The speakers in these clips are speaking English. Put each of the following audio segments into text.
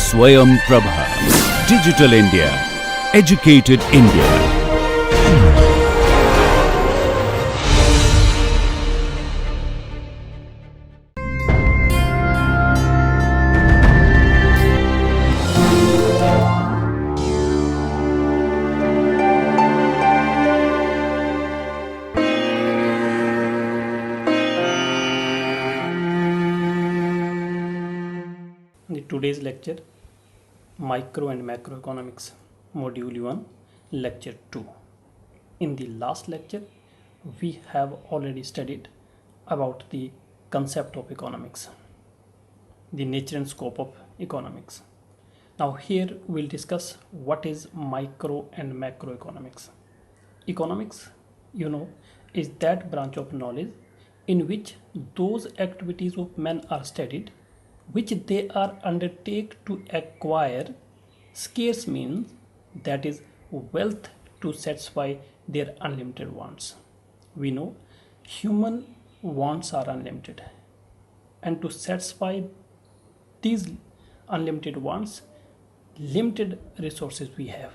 Swayam Prabha. Digital India. Educated India. Today's lecture, Micro and Macroeconomics, Module 1, Lecture 2. In the last lecture, we have already studied about the concept of economics, the nature and scope of economics. Now here we'll discuss what is micro and macroeconomics. Economics, is that branch of knowledge in which those activities of men are studied which they are undertake to acquire scarce means, that is wealth, to satisfy their unlimited wants. We know human wants are unlimited, and to satisfy these unlimited wants, limited resources we have.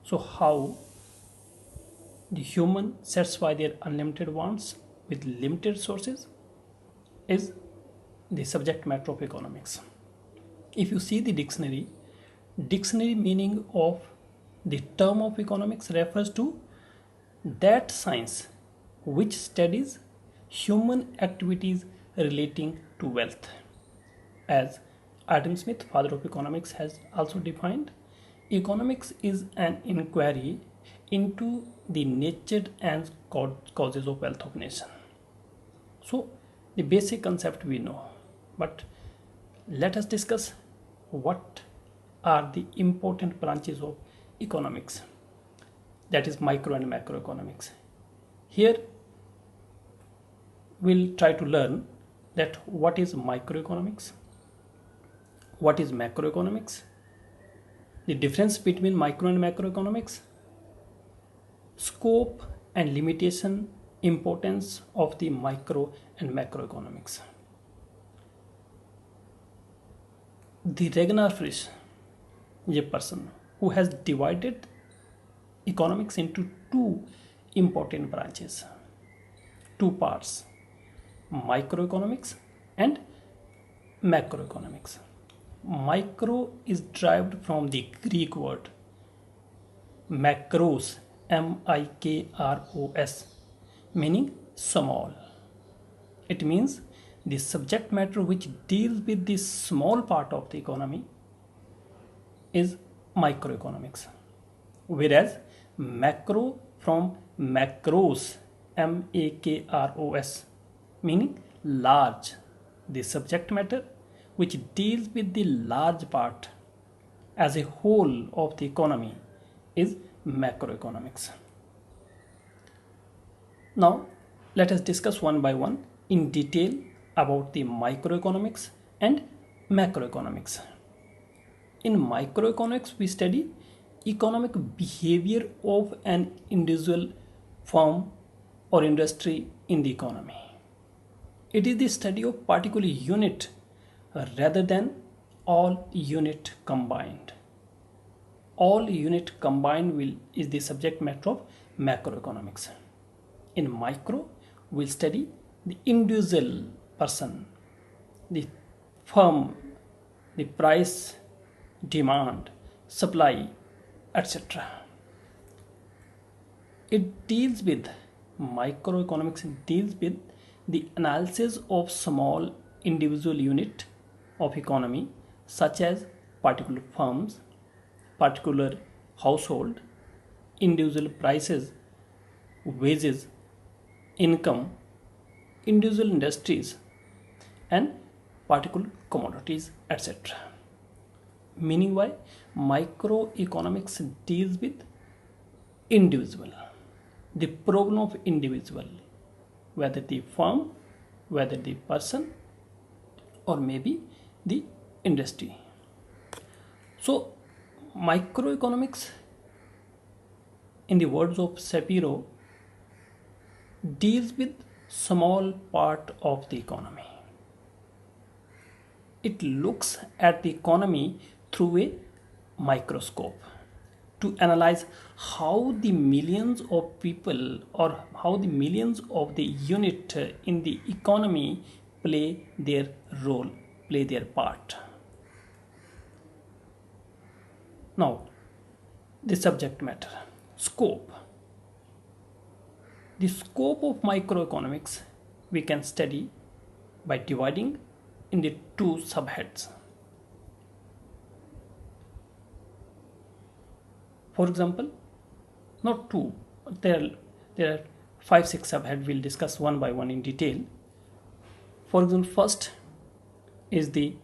So how the human satisfy their unlimited wants with limited resources is the subject matter of economics. If you see the dictionary meaning of the term of economics refers to that science which studies human activities relating to wealth. As Adam Smith, father of economics, has also defined, economics is an inquiry into the nature and causes of wealth of nation. So the basic concept we know, but let us discuss what are the important branches of economics, that is micro and macroeconomics. Here we'll try to learn that what is microeconomics, what is macroeconomics, the difference between micro and macroeconomics, scope and limitation, importance of the micro and macroeconomics. The Ragnar Frisch, a person who has divided economics into two important branches, two parts, microeconomics and macroeconomics. Micro is derived from the Greek word macros, M-I-K-R-O-S, meaning small. It means the subject matter which deals with the small part of the economy is microeconomics, whereas macro from macros, M-A-K-R-O-S, meaning large, the subject matter which deals with the large part as a whole of the economy is macroeconomics. Now let us discuss one by one in detail about the microeconomics and macroeconomics. In microeconomics, we study economic behavior of an individual firm or industry in the economy. It is the study of particular unit rather than all unit combined. All unit combined is the subject matter of macroeconomics. In micro, we'll study the individual person, the firm, the price, demand, supply, etc. It deals with, microeconomics deals with the analysis of small individual unit of economy, such as particular firms, particular household, individual prices, wages, income, individual industries, and particular commodities, etc. Meaning why microeconomics deals with individual, the problem of individual, whether the firm, whether the person, or maybe the industry. So microeconomics, in the words of Shapiro, deals with small part of the economy. It looks at the economy through a microscope to analyze how the millions of people or how the millions of the unit in the economy play their role, play their part. Now, the subject matter, scope. The scope of microeconomics we can study by dividing in the two subheads. For example, not two, there are 5-6 subheads. We'll discuss one by one in detail. For example, first is the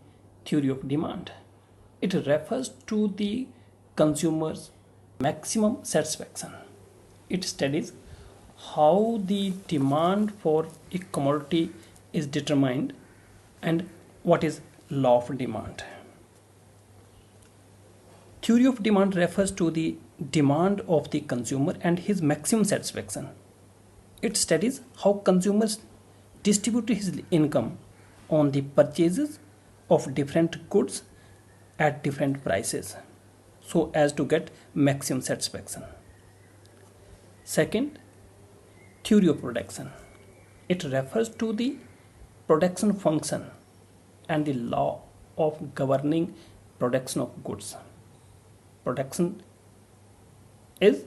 theory of demand. It refers to the consumer's maximum satisfaction. It studies how the demand for a commodity is determined and what is law of demand. Theory of demand refers to the demand of the consumer and his maximum satisfaction. It studies how consumers distribute his income on the purchases of different goods at different prices so as to get maximum satisfaction. Second, theory of production. It refers to the production function and the law of governing production of goods. Production is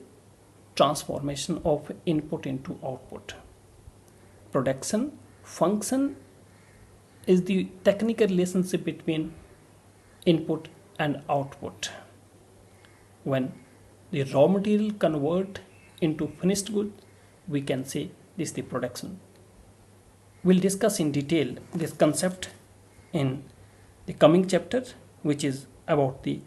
transformation of input into output. Production function is the technical relationship between input and output. When the raw material convert into finished good, we can say this is the production. We'll discuss in detail this concept in the coming chapter, which is about the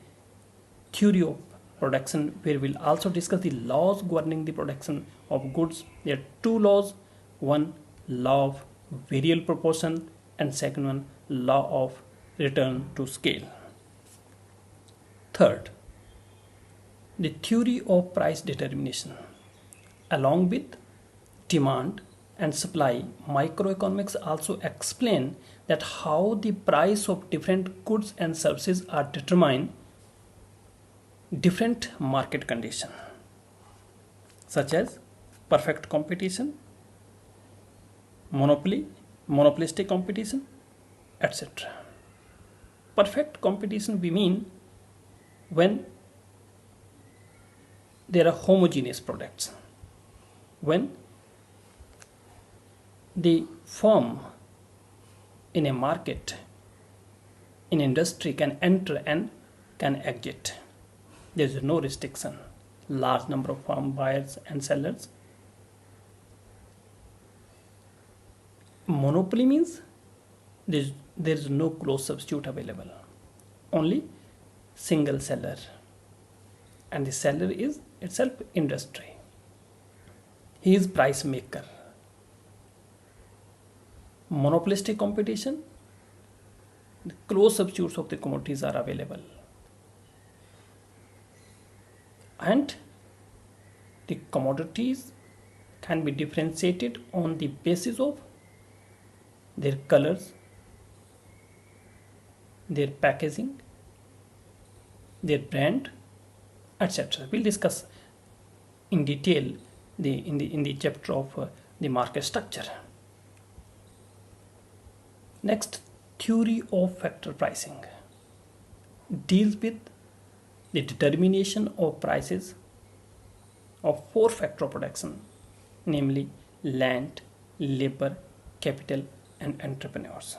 theory of production, where we'll also discuss the laws governing the production of goods. There are two laws: one, law of variable proportion, and second one, law of return to scale. Third, the theory of price determination. Along with demand and supply, microeconomics also explain that how the price of different goods and services are determined different market conditions, such as perfect competition, monopolistic competition, etc. Perfect competition we mean when there are homogeneous products, when the firm in a market, in industry can enter and can exit. There is no restriction, large number of firm buyers and sellers. Monopoly means there is no close substitute available, only single seller, and the seller is itself industry. He is price maker. Monopolistic competition, the close substitutes of the commodities are available, and the commodities can be differentiated on the basis of their colors, their packaging, their brand, etc. We'll discuss in detail in the chapter of the market structure. Next, theory of factor pricing deals with the determination of prices of 4 factors of production, namely land, labor, capital, and entrepreneurs.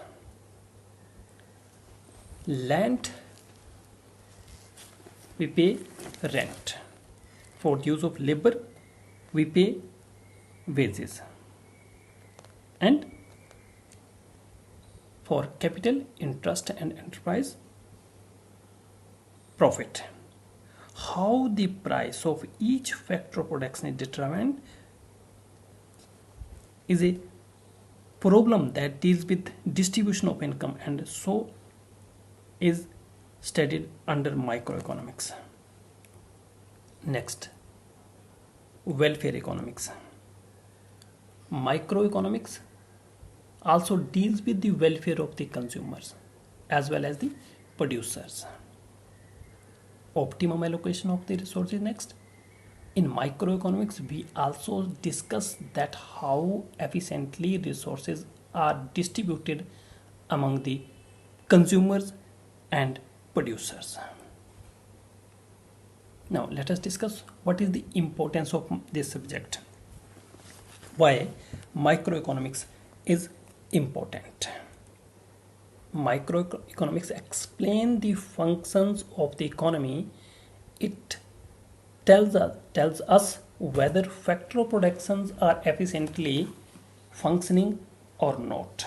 Land, we pay rent. For the use of labor, we pay wages. And for capital, interest, and enterprise, profit. How the price of each factor of production is determined is a problem that deals with distribution of income, and so is studied under microeconomics. Next, welfare economics. Microeconomics also deals with the welfare of the consumers as well as the producers. optimum allocation of the resources next. In microeconomics, we also discuss that how efficiently resources are distributed among the consumers and producers. Now, let us discuss what is the importance of this subject. Why microeconomics is important. Microeconomics explain the functions of the economy. It tells us whether factory productions are efficiently functioning or not.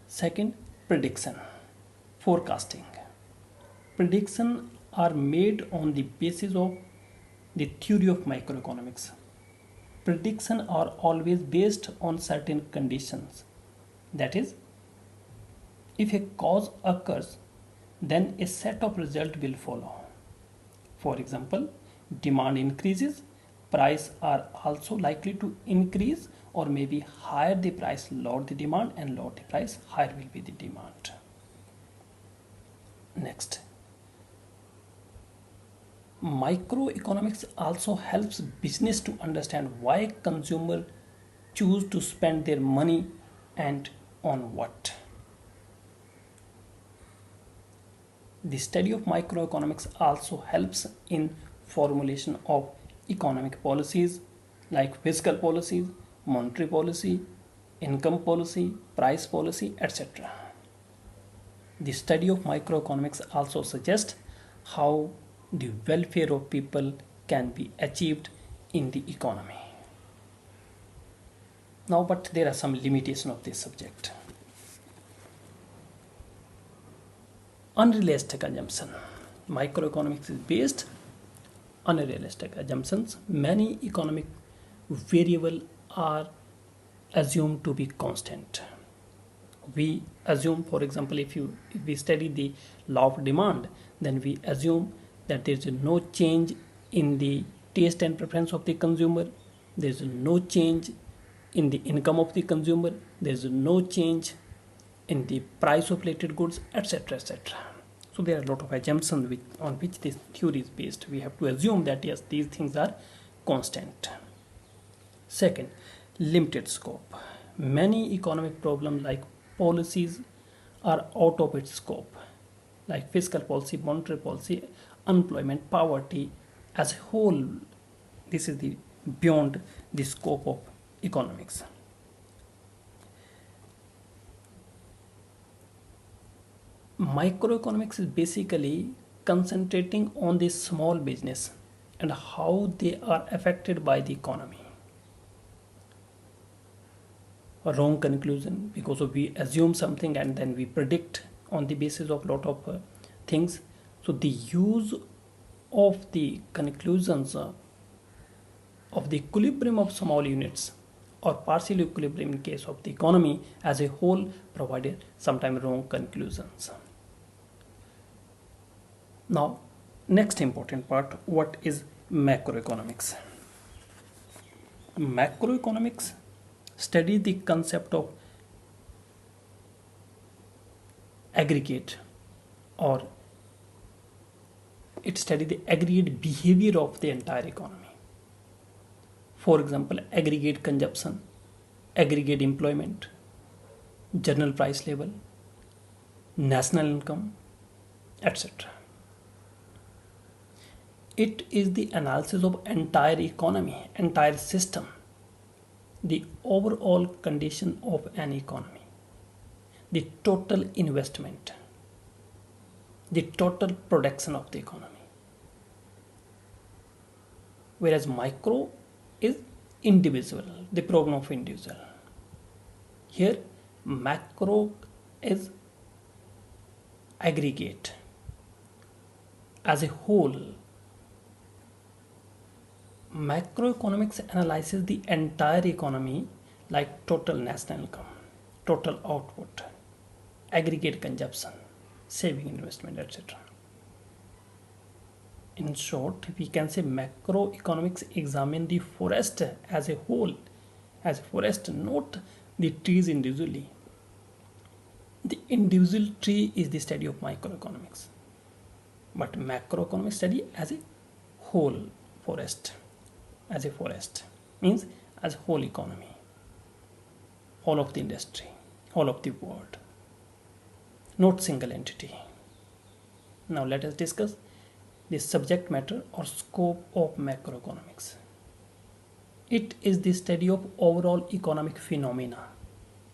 Second, prediction, forecasting. Predictions are made on the basis of the theory of microeconomics. Predictions are always based on certain conditions. That is, if a cause occurs, then a set of results will follow. For example, demand increases, prices are also likely to increase, or maybe higher the price, lower the demand, and lower the price, higher will be the demand. Next, microeconomics also helps business to understand why consumers choose to spend their money and on what. The study of microeconomics also helps in formulation of economic policies like fiscal policies, monetary policy, income policy, price policy, etc. The study of microeconomics also suggests how the welfare of people can be achieved in the economy. Now, but there are some limitations of this subject. Unrealistic assumption. Microeconomics is based on unrealistic assumptions. Many economic variables are assumed to be constant. We assume, for example, if we study the law of demand, then we assume that there is no change in the taste and preference of the consumer, there is no change in the income of the consumer, there is no change in the price of related goods, etc., etc. So there are a lot of assumptions on which this theory is based. We have to assume that yes, these things are constant. Second, limited scope. Many economic problems like policies are out of its scope, like fiscal policy, monetary policy, unemployment, poverty as a whole. This is the beyond the scope of economics. Microeconomics is basically concentrating on the small business and how they are affected by the economy. A wrong conclusion, because we assume something and then we predict on the basis of lot of things. So the use of the conclusions of the equilibrium of small units or partial equilibrium in case of the economy as a whole provided sometimes wrong conclusions. Now, next important part, what is macroeconomics? Macroeconomics study the concept of aggregate, or it study the aggregate behavior of the entire economy. For example, aggregate consumption, aggregate employment, general price level, national income, etc. It is the analysis of entire economy, entire system, the overall condition of an economy, the total investment, the total production of the economy. Whereas micro is individual, the problem of individual. Here macro is aggregate as a whole. Macroeconomics analyzes the entire economy like total national income, total output, aggregate consumption, saving, investment, etc. In short, we can say macroeconomics examine the forest as a whole, as a forest, not the trees individually. The individual tree is the study of microeconomics, but macroeconomics study as a whole forest, as a forest means as whole economy, whole of the industry, whole of the world, not single entity. Now let us discuss the subject matter or scope of macroeconomics. It is the study of overall economic phenomena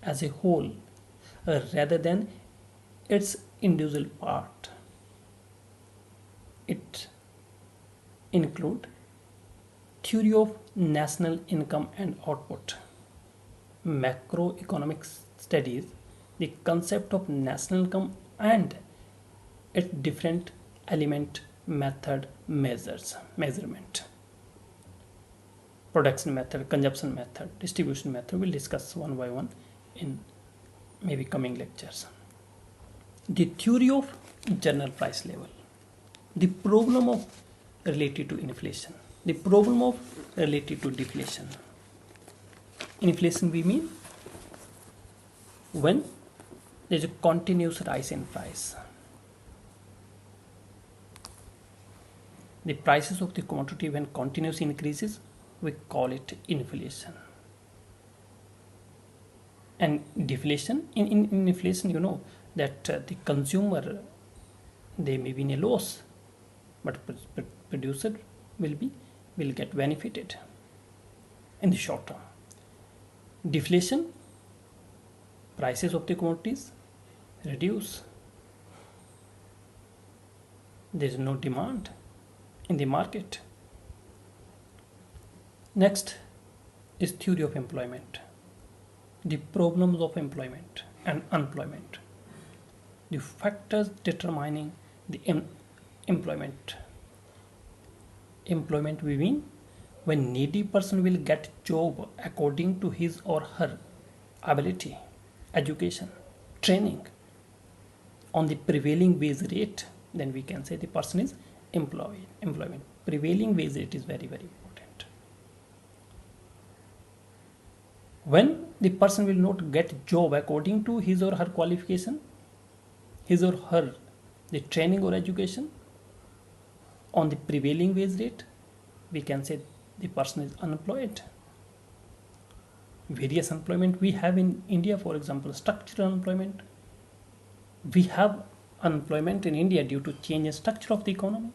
as a whole rather than its individual part. It include theory of national income and output. Macroeconomics studies the concept of national income and its different element method measurement, production method, consumption method, distribution method. We'll discuss one by one in maybe coming lectures. The theory of general price level, the problem of related to inflation, the problem of related to deflation. Inflation we mean when there is a continuous rise in price. The prices of the commodity when continuous increases, we call it inflation. And deflation, in inflation, you know that the consumer, they may be in a loss, but producer will get benefited in the short term. Deflation, prices of the commodities reduce. There is no demand in the market. Next is theory of employment, the problems of employment and unemployment, the factors determining the employment. Employment we mean when needy person will get job according to his or her ability, education, training on the prevailing wage rate, then we can say the person is employment. Prevailing wage rate is very, very important. When the person will not get job according to his or her qualification, his or her the training or education on the prevailing wage rate, we can say the person is unemployed. Various employment we have in India, for example, structural unemployment. We have unemployment in India due to change in structure of the economy.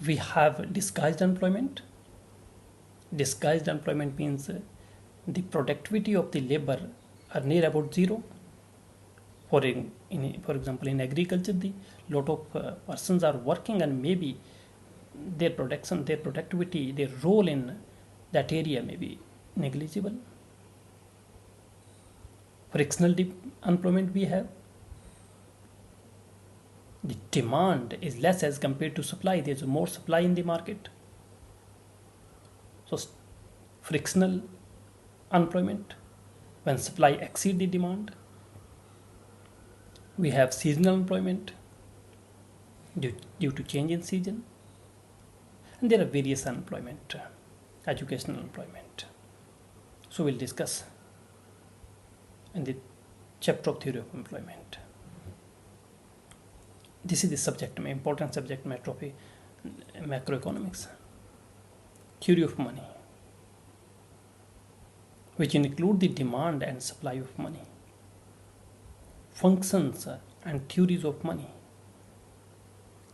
We have disguised employment. Disguised employment means the productivity of the labor are near about zero. For example, in agriculture, the lot of persons are working and maybe their production, their productivity, their role in that area may be negligible. Frictional unemployment we have. The demand is less as compared to supply. There is more supply in the market. So frictional unemployment when supply exceeds the demand. We have seasonal employment due to change in season. And there are various unemployment, educational employment. So we'll discuss in the chapter of theory of employment. This is the subject, important subject matter of macroeconomics. Theory of money, which include the demand and supply of money. Functions and theories of money.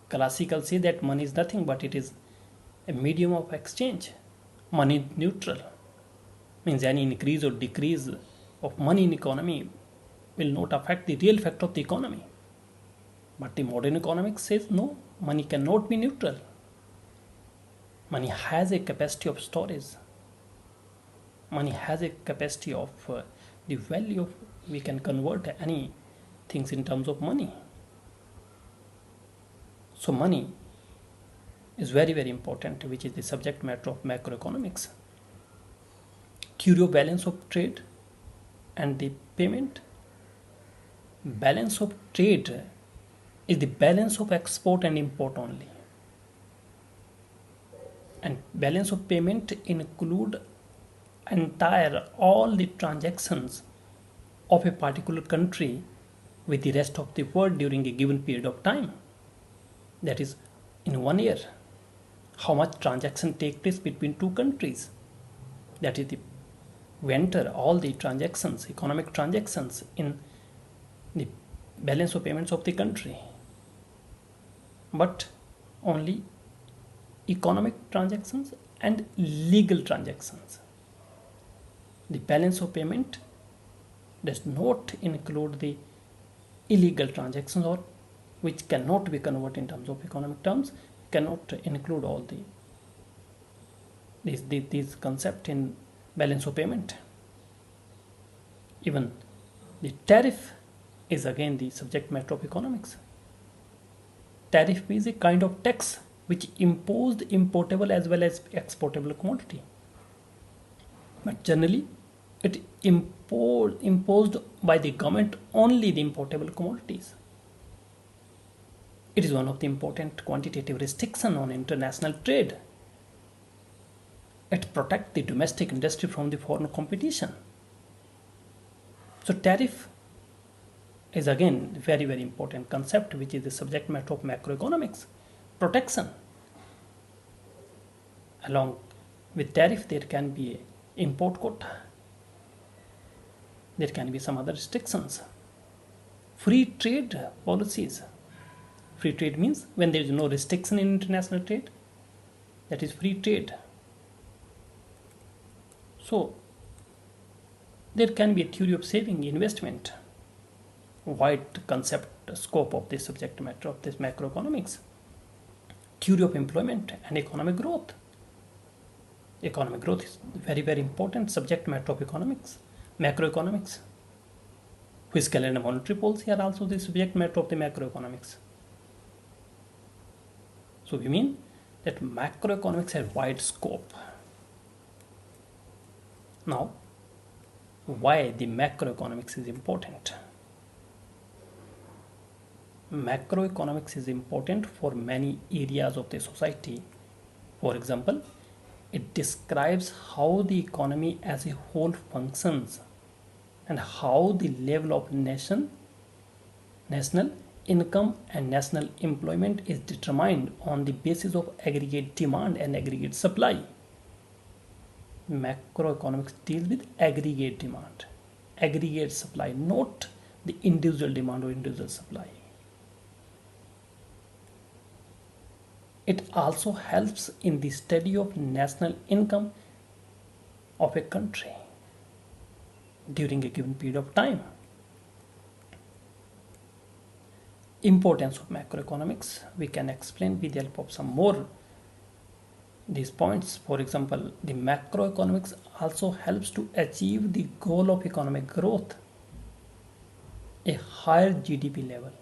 Classical say that money is nothing but it is a medium of exchange. Money is neutral, means any increase or decrease of money in economy will not affect the real fact of the economy. But the modern economics says no, money cannot be neutral. Money has a capacity of storage. Money has a capacity of the value of, we can convert any things in terms of money. So money is very, very important, which is the subject matter of macroeconomics. Theory of balance of trade and the payment. Balance of trade is the balance of export and import only. And balance of payment include entire all the transactions of a particular country with the rest of the world during a given period of time. That is, in 1 year, how much transaction take place between two countries. That is, we enter all the transactions, economic transactions, in the balance of payments of the country. But only economic transactions and legal transactions. The balance of payment does not include the illegal transactions, or which cannot be converted in terms of economic terms, cannot include all these concepts in balance of payment. Even the tariff is again the subject matter of economics. Tariff is a kind of tax which imposed importable as well as exportable commodity. But generally, it imposed by the government only the importable commodities. It is one of the important quantitative restrictions on international trade. It protects the domestic industry from the foreign competition. So tariff is again a very, very important concept, which is the subject matter of macroeconomics. Protection. Along with tariff, there can be an import quota. There can be some other restrictions. Free trade policies. Free trade means when there is no restriction in international trade, that is free trade. So there can be a theory of saving investment, wide concept scope of this subject matter of this macroeconomics. Theory of employment and economic growth. Economic growth is very, very important subject matter of economics. Macroeconomics. Fiscal and monetary policy are also the subject matter of the macroeconomics. So we mean that macroeconomics has wide scope. Now, why the macroeconomics is important? Macroeconomics is important for many areas of the society. For example, it describes how the economy as a whole functions and how the level of national income and national employment is determined on the basis of aggregate demand and aggregate supply. Macroeconomics deals with aggregate demand, aggregate supply, not the individual demand or individual supply. It also helps in the study of national income of a country during a given period of time. Importance of macroeconomics we can explain with the help of some more these points. For example, the macroeconomics also helps to achieve the goal of economic growth, a higher GDP level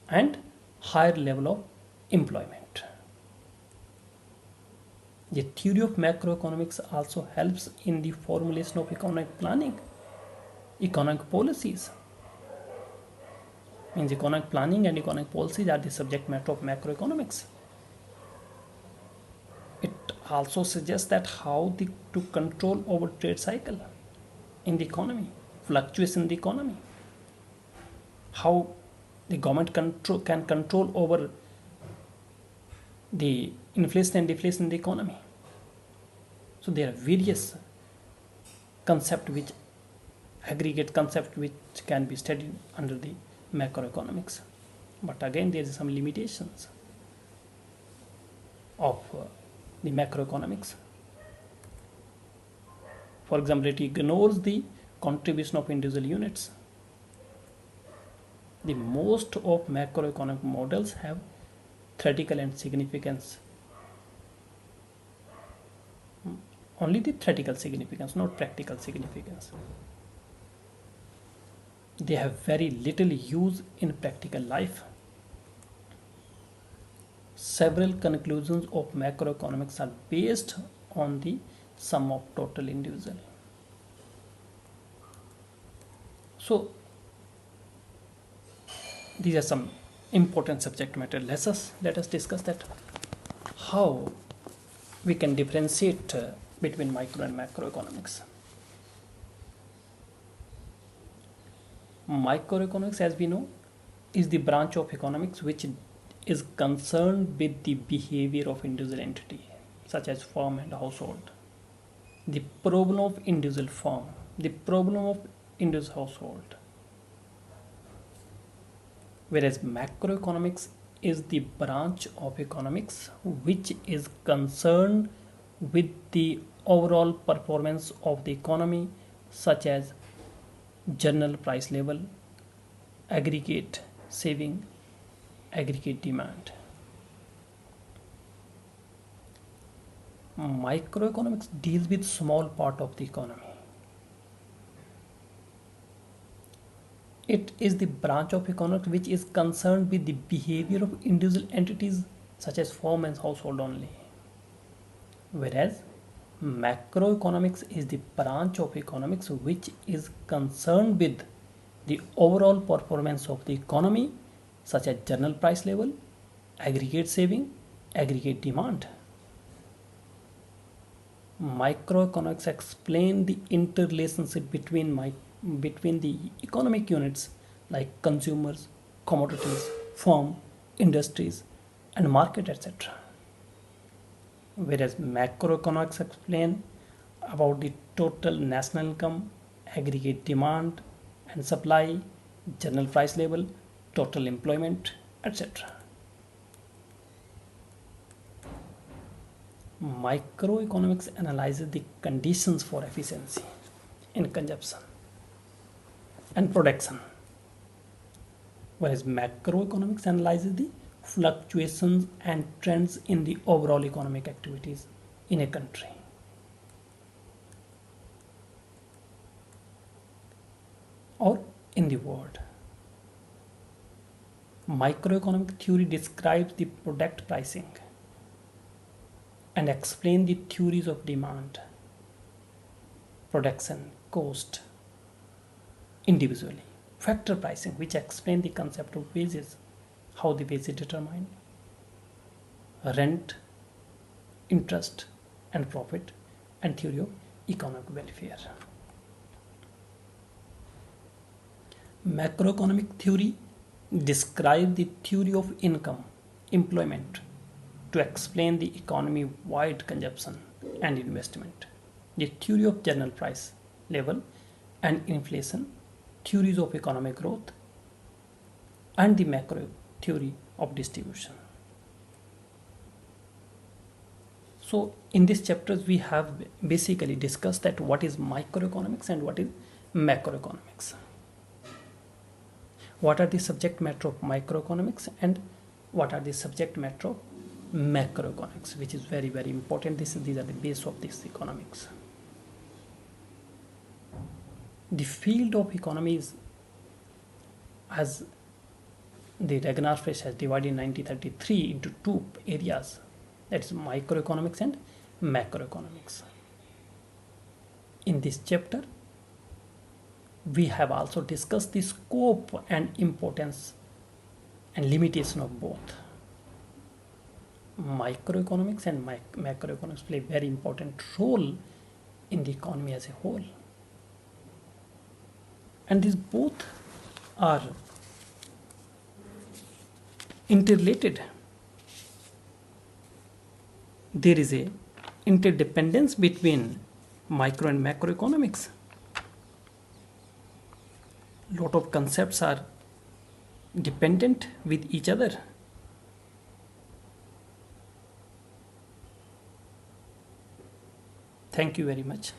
and higher level of employment. The theory of macroeconomics also helps in the formulation of economic planning, economic policies. Means economic planning and economic policies are the subject matter of macroeconomics. It also suggests that how to control over trade cycle in the economy, fluctuation in the economy, how the government can control over the inflation and deflation in the economy. So there are various concepts which aggregate concepts which can be studied under the macroeconomics. But again, there is some limitations of the macroeconomics. For example, it ignores the contribution of individual units. The most of macroeconomic models have theoretical and significance. Only the theoretical significance, not practical significance. They have very little use in practical life. Several conclusions of macroeconomics are based on the sum of total individual. So these are some important subject matter. Let us discuss that how we can differentiate between micro and macroeconomics. Microeconomics, as we know, is the branch of economics which is concerned with the behavior of individual entity, such as firm and household. The problem of individual firm, the problem of individual household. Whereas macroeconomics is the branch of economics which is concerned with the overall performance of the economy, such as general price level, aggregate saving, aggregate demand. Microeconomics deals with small part of the economy. It is the branch of economics which is concerned with the behavior of individual entities such as firm and household only. Whereas macroeconomics is the branch of economics which is concerned with the overall performance of the economy, such as general price level, aggregate saving, aggregate demand. Microeconomics explain the interrelationship between the economic units like consumers, commodities, firm, industries, and market, etc. Whereas macroeconomics explain about the total national income, aggregate demand and supply, general price level, total employment, etc. Microeconomics analyzes the conditions for efficiency in consumption and production, whereas macroeconomics analyzes the fluctuations and trends in the overall economic activities in a country. Or in the world. Microeconomic theory describes the product pricing and explain the theories of demand, production, cost individually. Factor pricing, which explain the concept of wages, how the wage is determined, rent, interest and profit, and theory of economic welfare. Macroeconomic theory describes the theory of income, employment, to explain the economy-wide consumption and investment, the theory of general price level and inflation, theories of economic growth, and the macro theory of distribution. So in these chapters we have basically discussed that what is microeconomics and what is macroeconomics. What are the subject matter of microeconomics and what are the subject matter of macroeconomics, which is very, very important. These are the base of this economics. The field of economy is, as the Ragnar Fresh has divided in 1933 into two areas, that is microeconomics and macroeconomics. In this chapter, we have also discussed the scope and importance and limitation of both. Microeconomics and macroeconomics play a very important role in the economy as a whole. And these both are interrelated. There is a interdependence between micro and macroeconomics. Lot of concepts are dependent with each other. Thank you very much.